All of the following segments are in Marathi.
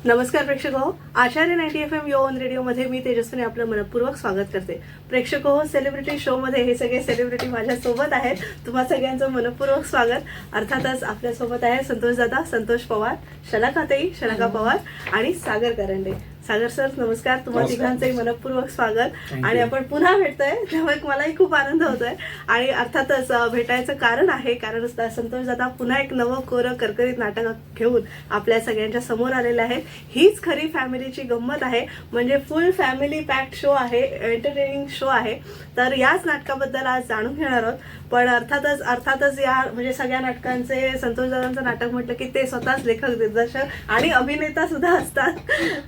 नमस्कार प्रेक्षक हो, आचार्य 90 FM यो ऑन रेडिओ मध्ये मी तेजस्विनी आपलं मनपूर्वक स्वागत करते. प्रेक्षक हो, सेलिब्रिटी शो मध्ये हे सगळे सेलिब्रिटी माझ्या सोबत आहेत. तुम्हा सगळ्यांचं मनपूर्वक स्वागत. अर्थातच आपल्या सोबत आहे संतोष दादा, संतोष पवार, शलाकाताई, शलाका पवार आणि सागर करंडे. सागर सर नमस्कार. तुम्हा तिघांचंही मनपूर्वक स्वागत. आणि आपण पुन्हा भेटतोय त्यामुळे मलाही खूप आनंद होतोय. आणि अर्थातच भेटायचं कारण आहे, कारण संतोष दादा पुन्हा एक नवं कोरं करकरीत नाटक घेऊन आपल्या सगळ्यांच्या समोर आलेलं आहे. हीच खरी फॅमिलीची गंमत आहे, म्हणजे फुल फॅमिली पॅक्ड शो आहे, एंटरटेनिंग शो आहे. तर याच नाटकाबद्दल आज जाणून घेणार आहोत. पण अर्थातच या म्हणजे सगळ्या नाटकांचे संतोष दादांचं नाटक म्हटलं की ते स्वतःच लेखक, दिग्दर्शक आणि अभिनेता सुद्धा असतात.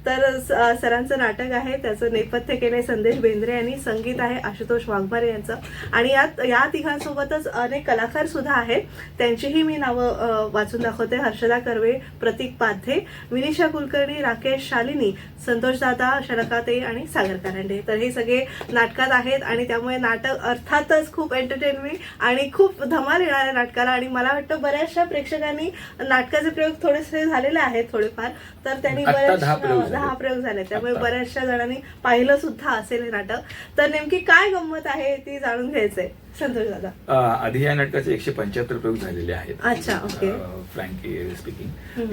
तर सरांचं नाटक आहे, त्याचं नेपथ्य केलंय संदेश बेंद्रे यांनी, संगीत आहे आशुतोष वाघमारे यांचं. आणि या तिघांसोबतच अनेक कलाकार सुद्धा आहेत. त्यांचीही मी नावं वाचून दाखवते. हर्षदा कर्वे, प्रतीक पाध्ये, विनिशा कुलकर्णी, राकेश शालिनी, संतोष दादा, शलाकाताई आणि सागर करंडे. तर हे सगळे नाटकात आहेत आणि त्यामुळे नाटक अर्थातच खूप एंटरटेनमेंट आणि खूप धमाल येणार आहे नाटकाला. आणि मला वाटतं बऱ्याचशा प्रेक्षकांनी नाटकाचे प्रयोग थोडेसे झालेले आहेत थोडेफार, तर त्यांनी 10 प्रयोग झाले, त्यामुळे बऱ्याचशा जणांनी पाहिलं सुद्धा असेल हे नाटक. तर नेमकी काय गंमत आहे ती जाणून घ्यायचंय संतोष दादा. आधी या नाटकाचे 175 प्रयोग झालेले आहेत. अच्छा, ओके. फ्रँकली स्पीकिंग,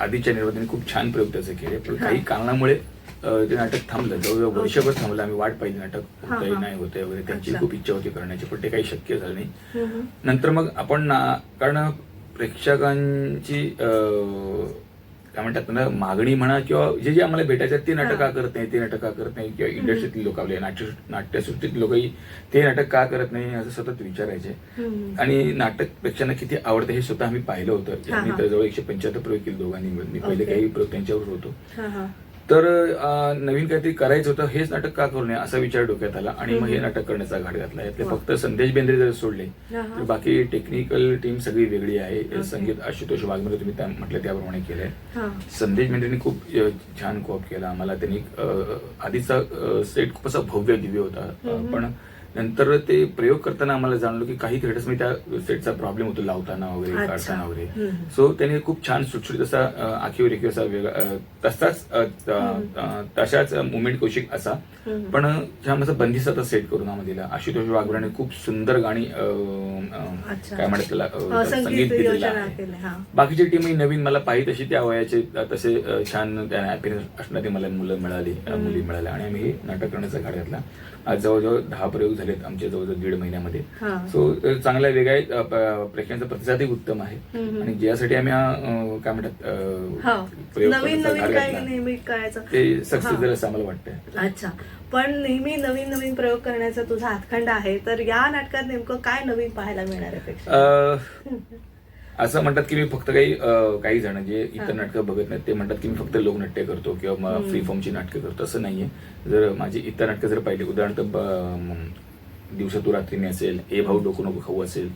आधीच्या निर्मात्यांनी खूप छान प्रयोग त्याचे केले, पण काही कारणामुळे ते नाटक थांबलं. जवळजवळ वर्षभर थांबलं. आम्ही वाट पाहिली नाटक होतंय नाही होतंय वगैरे, त्यांची खूप इच्छा होती करण्याची, पण ते काही शक्य झालं नाही. नंतर मग आपण कारण प्रेक्षकांची काय म्हणतात ना, मागणी म्हणा किंवा जे जे आम्हाला भेटायचं ते नाटक का करत नाही, ते नाटक का करत नाही, किंवा इंडस्ट्रीतली लोक, आपल्या नाट्यसृष्टीतली लोकही ते नाटक का करत नाही असं सतत विचारायचे. आणि नाटक प्रेक्षकांना किती आवडतं हे स्वतः आम्ही पाहिलं होतं. आम्ही तर जवळ 175 प्रयोग केले दोघांनी मिळून. मी पहिले काही प्रयोग त्यांच्यावर होतो. तर नवीन काहीतरी करायचं होतं, हेच नाटक का करू नये असा विचार डोक्यात आला आणि मग हे नाटक करण्याचा घाट घातला. यातले फक्त संदेश बेंद्रे जर सोडले तर बाकी टेक्निकल टीम सगळी वेगळी आहे. संगीत आशुतोष वाघमारे तुम्ही म्हटलं त्याप्रमाणे केलंय. संदेश बेंद्रेंनी खूप छान कोऑप केला आम्हाला. त्यांनी आधीचा सेट खूप असा भव्य दिव्य होता, पण नंतर ते प्रयोग करताना आम्हाला जाणलं की काही थिएटर्स मध्ये त्या सेटचा प्रॉब्लेम होतो लावताना वगैरे, काढताना वगैरे. सो त्याने खूप छान सुटसुटीत असा आखीव रेखीव असा तशाच मुवमेंट कौशिक असा, पण छान असा बंदिस्ताचा सेट करून आम्हाला दिला. आशुतोष वाघमारेने खूप सुंदर गाणी काय म्हणतात त्याला संगीत दिलेलं आहे. बाकीची टीमही नवीन मला पाहिजे तशी त्या वयाचे तसे छान अपीअरन्स असणारी मला मुली मिळाल्या आणि आम्ही हे नाटक करण्याचा घाट घातला. आज जवळजवळ 10 प्रयोग झालेत आमचे जवळजवळ 1.5 महिन्यामध्ये. सो चांगला वेगळा आहे. प्रेक्षकांचा प्रतिसादही उत्तम आहे आणि ज्यासाठी आम्ही काय म्हणतात प्रयोग ते सक्सेस झालं असं आम्हाला वाटतंय. अच्छा, पण नेहमी नवीन प्रयोग करण्याचा तुझा हातखंड आहे, तर या नाटकात नेमकं काय नवीन पाहायला मिळणार आहे? असं म्हणतात की मी फक्त काही जण जे इतर नाटकं बघत नाहीत ते म्हणतात की मी फक्त लोकनाट्य करतो किंवा फ्री फॉर्मची नाटकं करतो. असं नाहीये. जर माझी इतर नाटकं जर पाहिली, उदाहरणार्थ दिवसा तू रात्री मी असेल, ए भाऊ डोकू नको खाऊ असेल,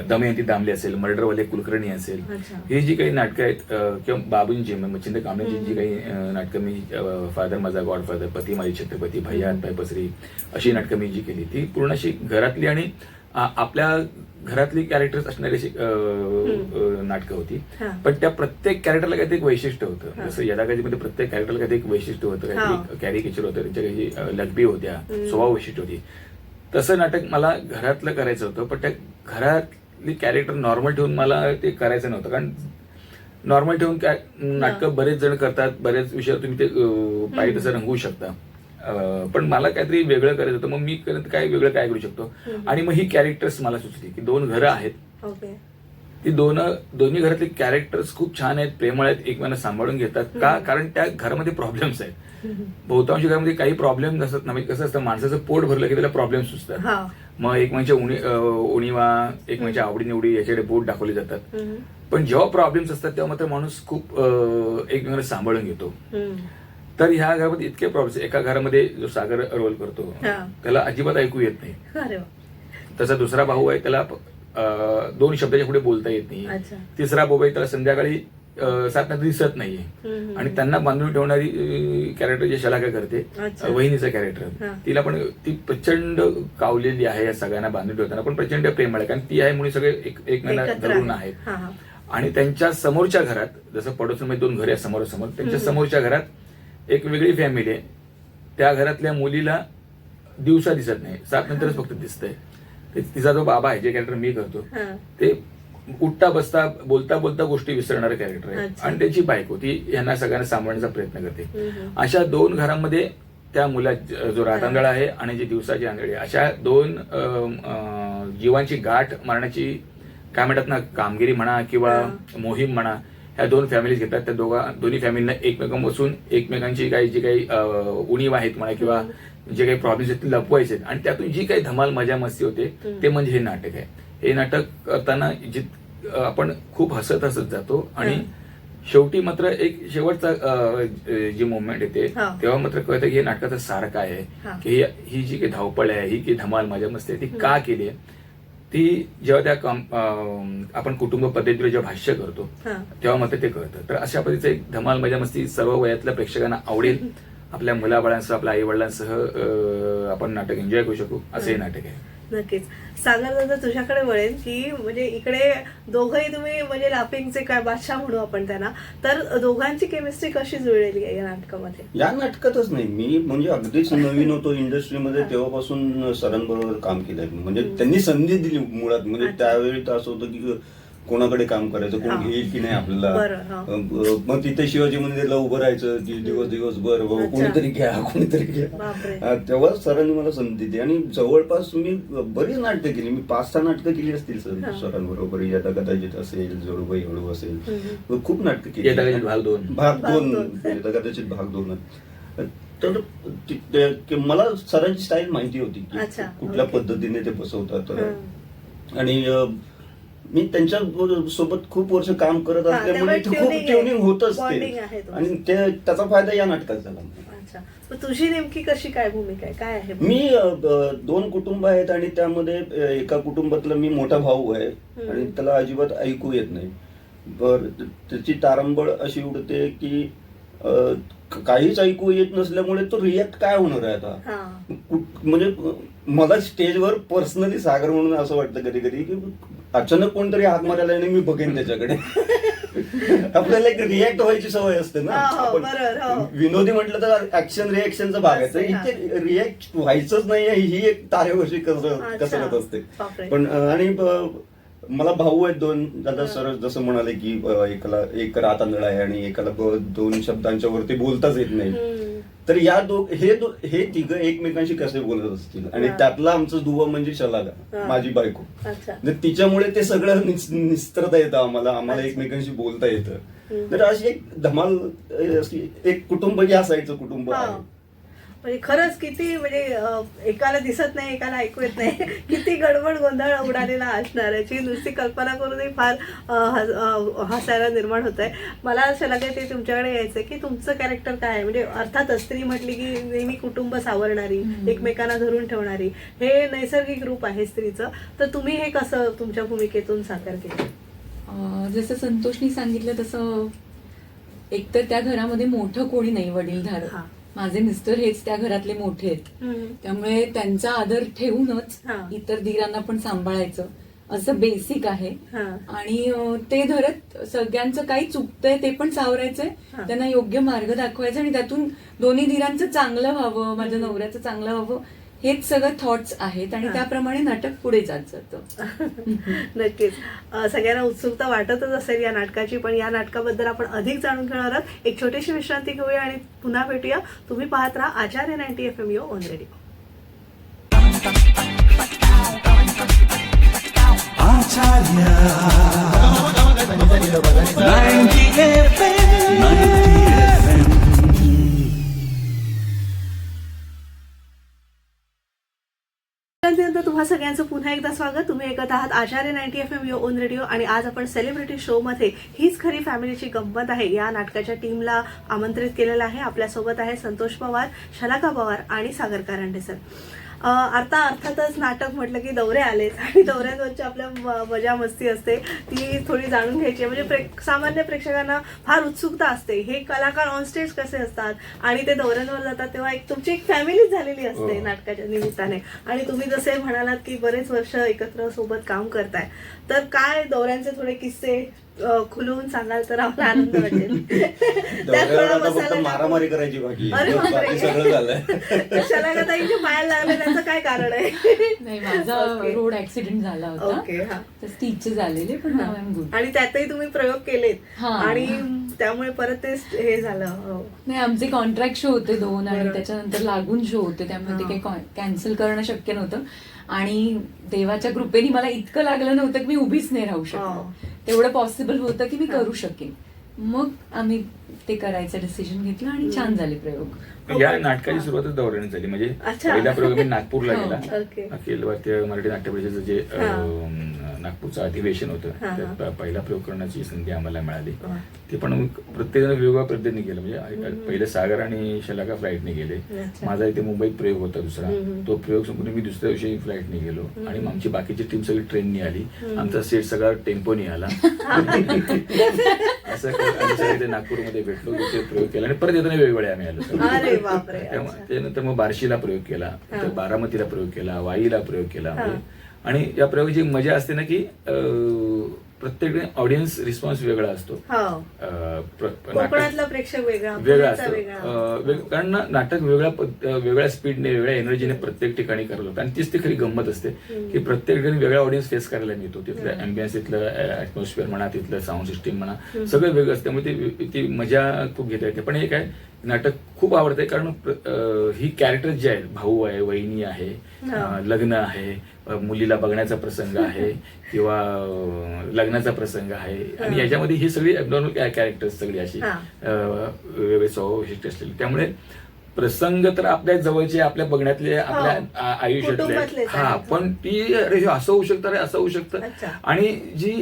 दमयंती दामले असेल, मर्डरवाले कुलकर्णी असेल, ही जी काही नाटकं आहेत, किंवा बाबूंची मच्छिंद्र कांबळेची जी काही नाटकं मी, फादर माझा गॉडफादर, पती माझी छत्रपती, भैया हातपाय पसरी, अशी नाटकं मी जी केली ती पूर्ण अशी घरातली आणि आपल्या घरातली कॅरेक्टर्स असणारी अशी नाटकं होती. पण त्या प्रत्येक कॅरेक्टरला काहीतरी एक वैशिष्ट्य होतं. जसं यदाकधीमध्ये प्रत्येक कॅरेक्टरला काहीतरी एक वैशिष्ट्य होतं, काहीतरी कॅरिकेचर होतं, त्यांच्या काही लघबी होत्या, स्वभाव वैशिष्ट्य होती. तसं नाटक मला घरातलं करायचं होतं, पण त्या घरातली कॅरेक्टर नॉर्मल ठेवून मला ते करायचं नव्हतं. कारण नॉर्मल ठेवून नाटकं बरेच जण करतात, बऱ्याच विषयावर तुम्ही ते पाहिजे तसं रंगवू शकता, पण मला काहीतरी वेगळं करायचं होतं. मग मी काय वेगळं काय करू शकतो, आणि मग ही कॅरेक्टर्स मला सुचली की 2 घरं आहेत, ती दोन्ही घरातले कॅरेक्टर्स खूप छान आहेत, प्रेमळ आहेत, एकमेकांना सांभाळून घेतात. का? कारण त्या घरामध्ये प्रॉब्लेम्स आहेत. बहुतांश घरामध्ये काही प्रॉब्लेम नसतात ना. कसं असतं, माणसाचं पोट भरलं की त्याला प्रॉब्लेम सुचतात. मग एकमेकांच्या उणीवा, एकमेकांच्या आवडीनिवडी याच्याकडे बोट दाखवले जातात. पण जेव्हा प्रॉब्लेम्स असतात तेव्हा मात्र माणूस खूप एकमेकांना सांभाळून घेतो. तर ह्या घरामध्ये इतके प्रॉब्लेम्स. एका घरामध्ये जो सागर रोल करतो त्याला अजिबात ऐकू येत नाही. तसा दुसरा भाऊ आहे, त्याला 2 शब्दाच्या पुढे बोलता येत नाही. तिसरा भाऊ आहे, त्याला संध्याकाळी 7 नंतर दिसत नाहीये. आणि त्यांना बांधून ठेवणारी कॅरेक्टर जे शलाका करते, वहिनीचं कॅरेक्टर, तिला पण ती प्रचंड कावलेली आहे या सगळ्यांना बांधून ठेवताना, पण प्रचंड प्रेमळ आहे. कारण ती आहे म्हणून सगळे एकमेकांना धरून आहेत. आणि त्यांच्या समोरच्या घरात, जसं पडोसमध्ये 2 घरे आहेत समोरासमोर, त्यांच्या समोरच्या घरात एक वेगळी फॅमिली आहे. त्या घरातल्या मुलीला दिवसा दिसत नाही, 7 नंतरच फक्त दिसतंय. तिचा जो बाबा आहे, जे कॅरेक्टर मी करतो, ते उठता बसता बोलता बोलता गोष्टी विसरणारं कॅरेक्टर आहे. आणि त्याची बायको ती यांना सगळ्यांना सांभाळण्याचा प्रयत्न करते. अशा 2 घरांमध्ये त्या मुला जो रातांदळ आहे आणि जी दिवसाची आंधळी, अशा 2 जीवांची गाठ मारण्याची काय म्हणतात ना, कामगिरी म्हणा किंवा मोहीम म्हणा, ह्या 2 फॅमिलीज घेतात. त्या दोन्ही फॅमिलीना एकमेकांपासून एकमेकांची जी काही उणीव आहेत म्हणा किंवा जे काही प्रॉब्लेम्स आहेत ते लपवायचे, आणि त्यातून जी काही धमाल मजा मस्ती होते ते म्हणजे हे नाटक आहे. हे नाटक करताना आपण खूप हसत जातो आणि शेवटी मात्र एक शेवटचा जी मोमेंट येते तेव्हा मात्र कळतं की हे नाटकाचं सार काय आहे, की ही जी काही धावपळ आहे, ही की धमाल मजा मस्ती आहे ती का केली आहे. ती जेव्हा त्या आपण कुटुंब पद्धतीवर जेव्हा भाष्य करतो तेव्हा मात्र ते कळतं. तर अशा पद्धतीचं एक धमाल मजा मस्ती सर्व वयातल्या प्रेक्षकांना आवडेल, आपल्या मुलाबाळांसह आपल्या आई वडिलांसह आपण नाटक एन्जॉय करू शकू असं हे नाटक आहे. नक्कीच. सागर दादा तुझ्याकडे वळेल की म्हणजे इकडे दोघंही तुम्ही म्हणजे लाफिंगचे काय बादशाह म्हणू आपण त्यांना, तर दोघांची केमिस्ट्री कशी जुळलेली आहे या नाटकामध्ये? या नाटकातच नाही, मी म्हणजे अगदीच नवीन होतो इंडस्ट्रीमध्ये तेव्हापासून सरांबरोबर काम केलंय. म्हणजे त्यांनी संधी दिली मुळात. म्हणजे त्यावेळी तर असं होतं की कोणाकडे काम करायचं, कोण घेईल की नाही आपल्याला. मग तिथे शिवाजी मंदिरला उभं राहायचं की दिवसभर कोणीतरी कोणीतरी घ्या. तेव्हा सरांनी मला संधी दिली आणि जवळपास मी बरीच नाटकं केली. मी 5-6 नाटकं केली असतील सरांबरोबर. यदा कदाचित असेल, जोडूबाई हळू असेल, खूप नाटकं केली. भाग 2 यदा कदाचित भाग 2. तर मला सरांची स्टाईल माहिती होती की कुठल्या पद्धतीने ते बसवतात. आणि मी त्यांच्या सोबत खूप वर्ष काम करत असल्यामुळे खूप ट्युनिंग होत असते आणि त्याचा फायदा या नाटकात झाला. तुझी नेमकी कशी काय भूमिका आहे, काय आहे? मी 2 कुटुंब आहेत आणि त्यामध्ये एका कुटुंबातला मी मोठा भाऊ आहे आणि त्याला अजिबात ऐकू येत नाही. त्याची तारंबळ अशी उडते की काहीच ऐकू येत नसल्यामुळे तो रिॲक्ट काय होणार आहे आता. म्हणजे मला स्टेजवर पर्सनली सागर म्हणून असं वाटतं कधी कधी की अचानक कोणतरी हात मारायला आणि मी बघेन त्याच्याकडे. आपल्याला एक रिॲक्ट व्हायची सवय असते ना. आपण विनोदी म्हटलं तर ऍक्शन रिॲक्शनचा भाग आहे, तर इथे रिॲक्ट व्हायचंच नाही ही एक तारेवरची कसरत असते. पण आणि मला भाऊ आहेत 2. दादा सर जसं म्हणाले की एक रातांदळ आहे आणि एकाला 2 शब्दांच्या वरती बोलताच येत नाही. तर हे तिघं एकमेकांशी कसे बोलत असतील. आणि त्यातला आमचं दुवा म्हणजे शलाका, माझी बायको. तिच्यामुळे ते सगळं निस्त्रता येतं आम्हाला एकमेकांशी बोलता येतं. तर अशी एक धमाल, एक कुटुंब जे असायचं कुटुंब आहे. म्हणजे खरंच किती म्हणजे एकाला दिसत नाही, एकाला ऐकू येत नाही, किती गडबड गोंधळ उडालेला असणार याची नुसती कल्पना करूनही फार हसायला निर्माण होत आहे. मला असं लागतं ते तुमच्याकडे यायचं की तुमचं कॅरेक्टर काय आहे. म्हणजे अर्थात स्त्री म्हटली की नेहमी कुटुंब सावरणारी, एकमेकांना धरून ठेवणारी, हे नैसर्गिक रूप आहे स्त्रीचं. तर तुम्ही हे कसं तुमच्या भूमिकेतून साकार केलं? जसं संतोषनी सांगितलं तसं एकतर त्या घरामध्ये मोठं कोणी नाही वडीलधार. माझे मिस्टर हेच त्या घरातले मोठे आहेत, त्यामुळे त्यांचा आदर ठेवूनच इतर धीरांना पण सांभाळायचं असं बेसिक आहे. आणि ते धरत सगळ्यांचं काही चुकतंय ते पण सावरायचंय, त्यांना योग्य मार्ग दाखवायचा आणि त्यातून दोन्ही धीरांचं चांगलं व्हावं, माझ्या नवऱ्याचं चांगलं व्हावं, हेच सगळं थॉट्स आहेत आणि त्याप्रमाणे नाटक पुढे जात जातं. नक्कीच. सगळ्यांना उत्सुकता वाटतच असेल या नाटकाची, पण या नाटकाबद्दल आपण अधिक जाणून घेणार आहोत. एक छोटीशी विश्रांती घेऊया आणि पुन्हा भेटूया. तुम्ही पाहत राहा आचार्य 90 FM यो ऑन रेडिओ. तुम्हा सगळ्यांचं पुन्हा एकदा स्वागत. तुम्ही ऐकत आहात आचार्य 90 FM यो ऑन रेडिओ आणि आज आपण सेलिब्रिटी शो मध्ये हीच खरी फॅमिलीची गंमत आहे या नाटकाच्या टीमला आमंत्रित केलेलं आहे. आपल्यासोबत आहे संतोष पवार, शलाका पवार आणि सागर कारंडे सर. अर्थातच नाटक म्हटलं की दौरे आलेच आणि दौऱ्यांवरची आपल्या मजा मस्ती असते ती थोडी जाणून घ्यायची. म्हणजे सामान्य प्रेक्षकांना फार उत्सुकता असते हे कलाकार ऑन स्टेज कसे असतात आणि ते दौऱ्यांवर जातात तेव्हा एक तुमची एक फॅमिली झालेली असते नाटकाच्या निमित्ताने. आणि तुम्ही जसे म्हणालात की बरेच वर्ष एकत्र सोबत काम करताय, तर काय दौऱ्यांचे थोडे किस्से खुलवून सांगाल तर आम्हाला आनंद वाटेल. त्यात दौऱ्यावर थोडा आता फक्त मसाला मारामारी करायची बाकी अरे आहे. बापरे. बाकी सगळं झालंय. शलाकाताईंच्या पायाला लागले त्याचं काय कारण आहे? नाही, माझा Okay. रोड ऍक्सिडेंट झाला होता. ओके, हा. तर स्टिच झालेले, पण नाव एम गुड. आणि त्यातही तुम्ही प्रयोग केलेत हा. आणि त्यामुळे परत ते हे झालं. हो. नाही, आमचे कॉन्ट्रॅक्ट शो होते 2 आणि बरोबर. त्याच्यानंतर लागून शो होते, त्यामुळे ते हा. काही कॅन्सल करणं शक्य नव्हतं. आणि देवाच्या कृपेने मला इतकं लागलं नव्हतं की मी उभीच नाही राहू हा. शकतो. तेवढं पॉसिबल होतं की मी हा. करू शकेन. मग आम्ही ते करायचं डिसिजन घेतलं आणि छान झाले प्रयोग. या नाटकाची सुरुवातच दौऱ्याने झाली. म्हणजे अच्छा. पहिला प्रयोग मी नागपूरला हो. गेला. ओके. अखिल भारतीय मराठी नाट्य परिषदेचं जे हा. नागपूरचं अधिवेशन होतं, हा, हा. त्यात पहिला प्रयोग करण्याची संधी आम्हाला मिळाली. वा. ते पण प्रत्येक जण वेगवेगळ्या पद्धतीने गेलं. म्हणजे पहिले सागर आणि शलाका फ्लाईटने गेले. अच्छा. माझा इथे मुंबईत प्रयोग होता दुसरा. तो प्रयोग संपूर्ण मी दुसऱ्या दिवशी फ्लाईटने गेलो आणि आमची बाकीची टीम सगळी ट्रेननी आली. आमचा सेट सगळा टेम्पोनी आला. असं आम्ही सगळे ते नागपूरमध्ये भेटलो, तिथे प्रयोग केला आणि परत येताना वेगवेगळे आम्ही आलो. अरे बापरे. तेव्हा- त्यानंतर मग बार्शीला प्रयोग केला, तर बारामतीला प्रयोग केला, वाईला प्रयोग केला. हा. आणि या प्रयोगाची मजा असते ना की प्रत्येक ऑडियन्स रिस्पॉन्स वेगळा असतो. हो. नाटक कोकणातला प्रेक्षक वेगळा, वेगळा पुण्याचा वेगळा. असतो. कारण ना नाटक वेगळ्या स्पीडने वेगळ्या एनर्जीने प्रत्येक ठिकाणी करावं लागतं. आणि तीच ती खरी गंमत असते की प्रत्येक ठिकाणी वेगळा ऑडियन्स फेस करायला मिळतो. तिथलं अँबियन्स, तिथलं ऍटमॉस्फिअर म्हणा, तिथलं साऊंड सिस्टीम म्हणा, सगळं वेगळं असतं. त्यामुळे ती मजा खूप घेता येते. पण एक आहे, नाटक खूप आवडतंय कारण ही कॅरेक्टर जे आहेत, भाऊ आहे, वहिनी आहे, लग्न आहे, मुलीला बघण्याचा प्रसंग आहे किंवा लग्नाचा प्रसंग आहे, आणि याच्यामध्ये ही सगळी ॲबनॉर्मल कॅरेक्टर्स सगळी अशी वेगळे स्वभाव विशिष्ट असलेली. त्यामुळे प्रसंग तर आपल्या जवळचे, आपल्या बघण्यातले, आपल्या आयुष्यातले, कुटुंबातलेच हा, आहेत. पण ती अरे हे असं होऊ शकतं, अरे असं होऊ शकतं. अच्छा. आणि जी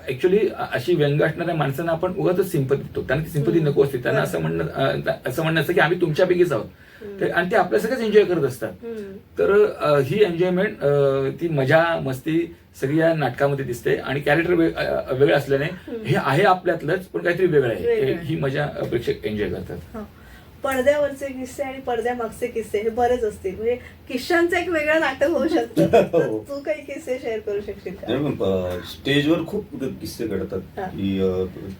ऍक्च्युली अशी व्यंग असणाऱ्या माणसांना आपण उगाच सिंपती देतो. त्यांना ती सिंपती नको असते. त्यांना असं म्हणणं असतं की आम्ही तुमच्यापैकीच आहोत, आणि ते आपल्या सगळंच एन्जॉय करत असतात. तर ही एन्जॉयमेंट, ती मजा मस्ती सगळी या नाटकामध्ये दिसते. आणि कॅरेक्टर वेगळं असल्याने हे आहे आपल्यातलंच, पण काहीतरी वेगळं आहे. ही मजा प्रेक्षक एन्जॉय करतात. पडद्यावरचे किस्से आणि पडद्यामागचे किस्से हे बरेच असतील. म्हणजे किस्सांचं एक वेगळं नाटक होऊ शकतं. तर तू काही किस्से शेअर करू शकशील का? स्टेजवर खूप किस्से घडतात की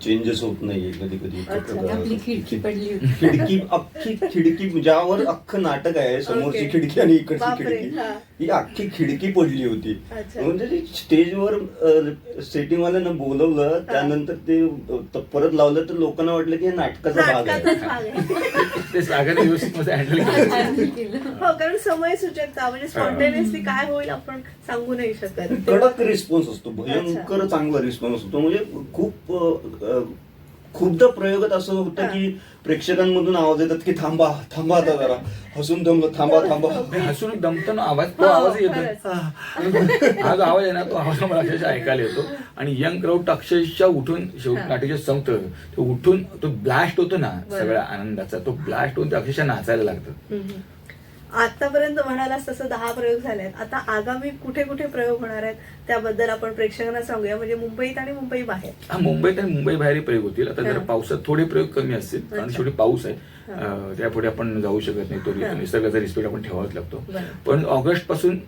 चेंजेस होत नाही कधी कधी. आपली खिडकी पडली होती. खिडकी, अख्खी खिडकी, ज्यावर अख्खं नाटक आहे, समोरची Okay. खिडकी आणि इकडची बापरे, खिडकी, हा. ही अख्खी खिडकी पडली होती. अच्छा. म्हणजे स्टेजवर सेटिंगवाल्यांना बोलवलं, त्यानंतर ते परत लावलं, तर लोकांना वाटलं की हे नाटकाचा भाग नाटकाचाच आहे. भाग आहे. ते सागर व्यवस्थित मध्ये हँडल केलं. Handle केलं. हो, कारण समय सूचकता म्हणजे स्पॉन्टेनियसली काय होईल आपण सांगू नाही शकत. कडक रिस्पॉन्स असतो, भयंकर चांगला रिस्पॉन्स असतो. म्हणजे खूपदा प्रयोगात असं होतं की प्रेक्षकांमधून आवाज येतात की थांबा थांबा, आता जरा हसून दमलं, थांबा थांबा. हसून दमताना आवाज, तो आवाज येतो. हा जो आवाज आहे ना, तो आवाज मला अक्षरशः ऐकायला येतो. आणि यंग क्राऊड अक्षरशः उठून नाट्याच्या संपतं, तो उठून तो ब्लास्ट होतो ना सगळ्या आनंदाचा, तो ब्लास्ट होऊन ते अक्षरशः नाचायला लागतं. आतापर्यंत म्हणालास तसं 10 प्रयोग झालेत. आता आगामी कुठे कुठे प्रयोग होणार आहेत त्याबद्दल आपण प्रेक्षकांना सांगूया. म्हणजे मुंबईत आणि मुंबई बाहेर. हा, मुंबईत आणि मुंबई बाहेर प्रयोग होतील. आता जरा पावसात थोडे प्रयोग कमी असतील, कारण शेवटी पाऊस आहे. त्यापुढे आपण जाऊ शकत नाही. तो निसर्गाचा रिस्पेक्ट आपण ठेवावाच लागतो. पण ऑगस्ट पासून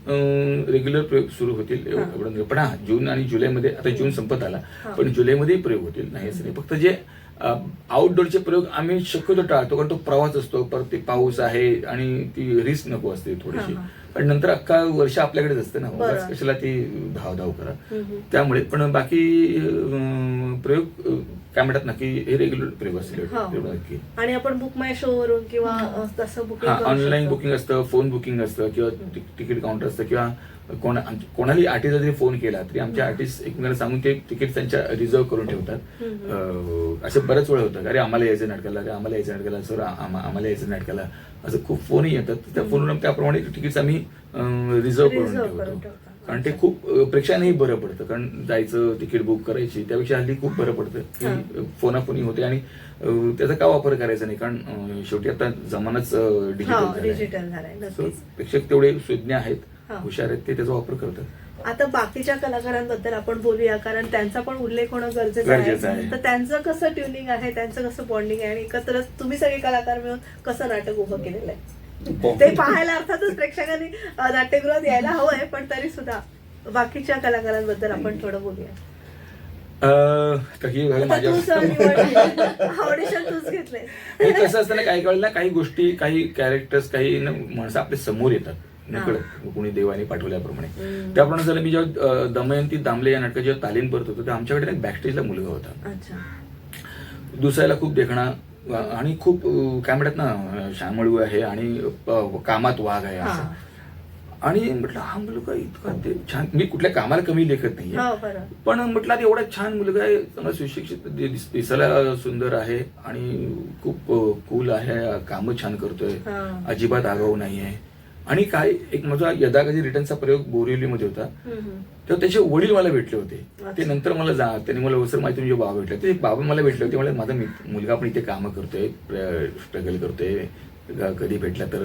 रेग्युलर प्रयोग सुरू होतील. पण हा, जून आणि जुलैमध्ये, आता जून संपत आला, पण जुलैमध्येही प्रयोग होतील. नाही असं नाही. फक्त जे आउटडोअरचे प्रयोग आम्ही शक्यतो टाळतो, कारण तो प्रवास असतो, परत ते पाऊस आहे आणि ती रिस्क नको असते थोडीशी. पण नंतर अख्खा वर्ष आपल्याकडेच असते ना, कशाला ती धाव करा. त्यामुळे पण बाकी प्रयोग काय म्हणतात ना की हे रेग्युलर प्रयोग असतील. आणि आपण बुक माय शो वरून किंवा तसं बुकिंग, ऑनलाईन बुकिंग असतं, फोन बुकिंग असतं, किंवा तिकीट काउंटर असतं, किंवा कोणालाही आर्टिस्टला जरी फोन केला तरी आमच्या आर्टिस्ट एकमेकांना सांगून ते तिकीट त्यांच्या रिझर्व करून ठेवतात. असं बऱ्याच वेळ होतं, अरे आम्हाला यायचं नाटकाला, अरे आम्हाला यायचं नाटकाला, सर आम्हाला यायचं नाटकाला, असं खूप फोनही येतात. त्या फोनवर त्याप्रमाणे तिकीट्स आम्ही रिझर्व करून ठेवतो. कारण ते खूप प्रेक्षकांनाही बरं पडतं, कारण जायचं, तिकीट बुक करायची, त्यापेक्षा हल्ली खूप बरं पडतं की फोनाफोनी होते. आणि त्याचा का वापर करायचा नाही, कारण शेवटी आता जमानाच डिजिटल झालाय. प्रेक्षक तेवढे सुज्ञ आहेत, हुशार आहेत, ते त्याचा वापर करतात. आता बाकीच्या कलाकारांबद्दल आपण बोलूया, कारण त्यांचा पण उल्लेख होणं गरजेचं आहे. तर त्यांचं कसं ट्युनिंग आहे, त्यांचं कसं बॉन्डिंग आहे, आणि एकत्र तुम्ही सगळे कलाकार मिळून कसं नाटक उभं केलेलं आहे ते पाहायला अर्थातच प्रेक्षकांनी नाट्यगृहात यायला हवंय. पण तरी सुद्धा बाकीच्या कलाकारांबद्दल आपण थोडं बोलूया. तर ही माझ्या ऑडिशन तूच घेतलंय. हे कसं असतं ना, काही वेळेला काही गोष्टी, काही कॅरेक्टर्स, काही माणसं आपल्या समोर येतात नकळत, कोणी देवाने पाठवल्याप्रमाणे. त्याप्रमाणे झालं, मी जेव्हा दमयंती दामले या नाटकात जेव्हा तालीम करत होतो, तर आमच्याकडे एक बॅकस्टेजला मुलगा होता. दुसऱ्याला खूप देखणा आणि खूप काय म्हणतात ना, शामळू आहे आणि कामात वाघ आहे असं. आणि म्हटलं हा मुलगा इतका ते छान, मी कुठल्या कामाला कमी लेखत नाहीये, पण म्हटलं आता एवढा छान मुलगा आहे, चांगला सुशिक्षित, दिसायला सुंदर आहे आणि खूप कूल आहे, कामं छान करतोय, अजिबात आगाऊ नाहीये. आणि काय, एक माझा यदाकधी रिटर्नचा प्रयोग बोरिवलीमध्ये होता, तेव्हा त्याचे वडील मला भेटले होते. ते नंतर मला त्यांनी मला सर माहिती तुझे बाबा भेटले, ते बाबा मला भेटले होते. मला माझा मुलगा पण इथे कामं करतोय, स्ट्रगल करतोय, कधी भेटला तर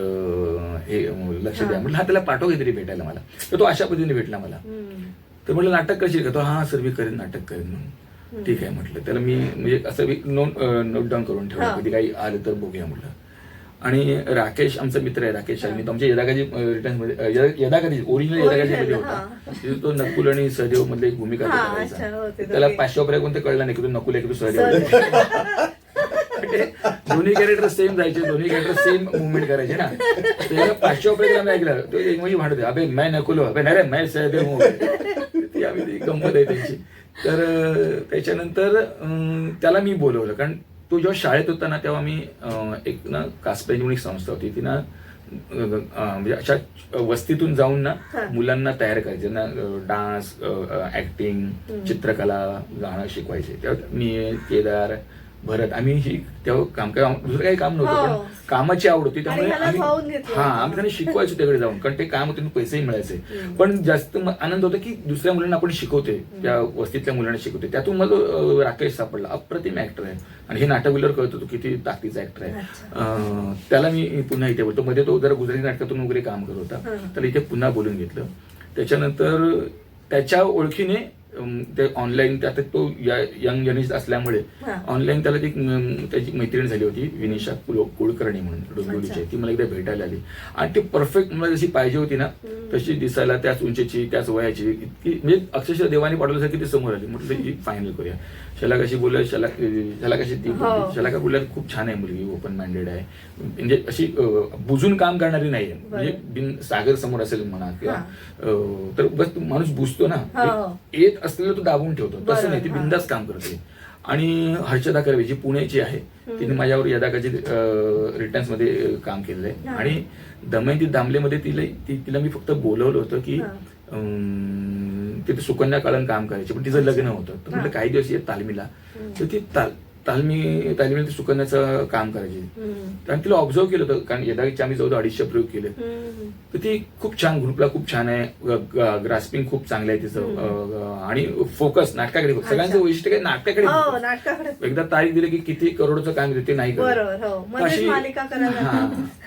हे लक्ष द्या. म्हटलं हा, त्याला पाठव काहीतरी भेटायला मला. तर तो अशा पद्धतीने भेटला मला. तर म्हटलं नाटक करशील का? तो हा सर मी करेन, नाटक करेन म्हणून. ठीक आहे म्हटलं. त्याला मी म्हणजे असं नोट डाऊन करून ठेवलं, कधी काही आलं तर बघूया म्हटलं. आणि राकेश आमचा मित्र आहे, राकेश शाही, तो आमच्या यदाकाजी रिटर्न मध्ये, यदाकाजी ओरिजिनल यदाकाजी मध्ये होता. तो नकुल आणि सहदेव मधली एक भूमिका करायचा. त्याला 500 रुपये कोणते कळलं नाही की तू नकुल आहे की तू सहदेव. दोन्ही कॅरेक्टर सेम जायचे, दोन्ही कॅरेक्टर सेम मुवमेंट करायचे ना. त्याला 500 रुपये आम्ही ऐकलं, तो एक म्हणजे भांडत होते, अबे मैं नकुल, अबे नाही रे मैं सहदेव हूं. ती आम्ही ती गंमत आहे त्यांची. तर त्याच्यानंतर त्याला मी बोलवलं, कारण तो जेव्हा शाळेत होता ना, तेव्हा मी एक ना कास्पेंज म्हणून एक संस्था होती, ती ना म्हणजे अशा वस्तीतून जाऊन ना मुलांना तयार करायचे ना, डान्स, ऍक्टिंग, चित्रकला, गाणं शिकवायचे. तेव्हा मी, केदार, भरत, आम्ही तेव्हा काम, दुसरं काही काम नव्हतं, पण कामाची आवड होती, त्यामुळे आम्ही त्यांना शिकवायचो तिकडे जाऊन, कारण ते काम होते, पैसेही मिळायचे. पण जास्त आनंद होता की दुसऱ्या मुलांना आपण शिकवते, त्या वस्तीतल्या मुलांना शिकवते. त्यातून मला राकेश सापडला, अप्रतिम ऍक्टर आहे, आणि हे नाटक विलर कळत होतो किती ताकदीचा ऍक्टर आहे. त्याला मी पुन्हा इथे बोलतो, मध्ये तो जरा गुजराती नाटकातून वगैरे काम करत होता, त्याला इथे पुन्हा बोलून घेतलं. त्याच्यानंतर त्याच्या ओळखीने ते ऑनलाईन, आता तो यंग जर्नलिस्ट असल्यामुळे ऑनलाईन त्याला ती त्याची मैत्रीण झाली होती, विनिशा कुलकर्णी म्हणून, डोंबिवलीची. ती मला एकदा भेटायला आली आणि ती परफेक्ट मला जशी पाहिजे होती ना तशी दिसायला, त्याच उंचीची, त्याच वयाची, इतकी म्हणजे अक्षरशः देवाने पाठवल्यासारखी ती समोर आली. म्हटलं ही फायनल करूया. शला कशी बोलल्या, शला कशी ती बोलली, शला का बोलल्या खूप छान आहे मुलगी, ओपन माइंडेड आहे, म्हणजे अशी बुजून काम करणारी नाहीये, म्हणजे सागर समोर असेल म्हणा किंवा तर बस माणूस बुजतो ना, येत असलेलं तो दाबून ठेवतो, तसं नाही, ती बिंदास काम करते. आणि हर्षदा कर्वे जी पुण्याची आहे, तिने माझ्यावर यदाकाची रिटर्न्स मध्ये काम केलेलं आहे. आणि दमयंती दामलेमध्ये तिला मी फक्त बोलवलं होतं की तिथे सुकन्या काळात काम करायचे, पण तिचं लग्न होतं. तर म्हटलं काही दिवस येत तालमीला, तर ती तालमीला सुकन्याचं काम करायची. आणि तिला ऑब्झर्व केलं होतं, कारण यदाची आम्ही जवळ 250 प्रयोग केले. तर ती खूप छान, ग्रुपला खूप छान आहे, ग्रास्पिंग खूप चांगलं आहे तिचं, आणि फोकस नाटकाकडे. सगळ्यांचं वैशिष्ट्य काय, नाटकाकडे एकदा तारीख दिली की किती करोडचं काम ते नाही करत,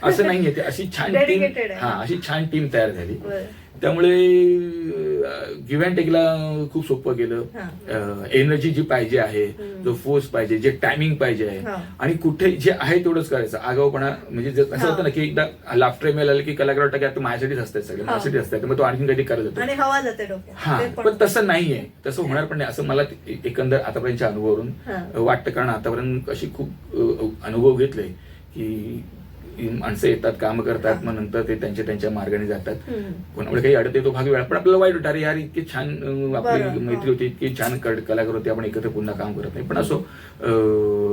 असं नाहीये. ते अशी छान टीम, अशी छान टीम तयार झाली. त्यामुळे गिव्ह अँड टेकला खूप सोपं गेलं. एनर्जी जी पाहिजे आहे, जो फोर्स पाहिजे, जे टायमिंग पाहिजे आहे, आणि कुठे जे आहे तेवढंच करायचं. आगाऊपणा म्हणजे असं होतं ना की एकदा लाफ्टर मेल आलं की कलाकार वाटतं की आता माझ्यासाठीच असतात, सगळे माझ्यासाठी असतात, मग तो आणखी काही करत होतो. हा, पण तसं नाहीये, तसं होणार पण नाही, असं मला एकंदर आतापर्यंतच्या अनुभवावरून वाटतं. कारण आतापर्यंत अशी खूप अनुभव घेतले की माणसं येतात, काम करतात, मग नंतर ते त्यांच्या मार्गाने जातात. कोणामुळे काही अडत येतो भाग वेळा, पण आपल्याला वाईट वाटतं, अरे यार इतकी छान आपली मैत्री होती, इतकी छान कलाकार होते, आपण एकत्र पुन्हा काम करत नाही. पण असो,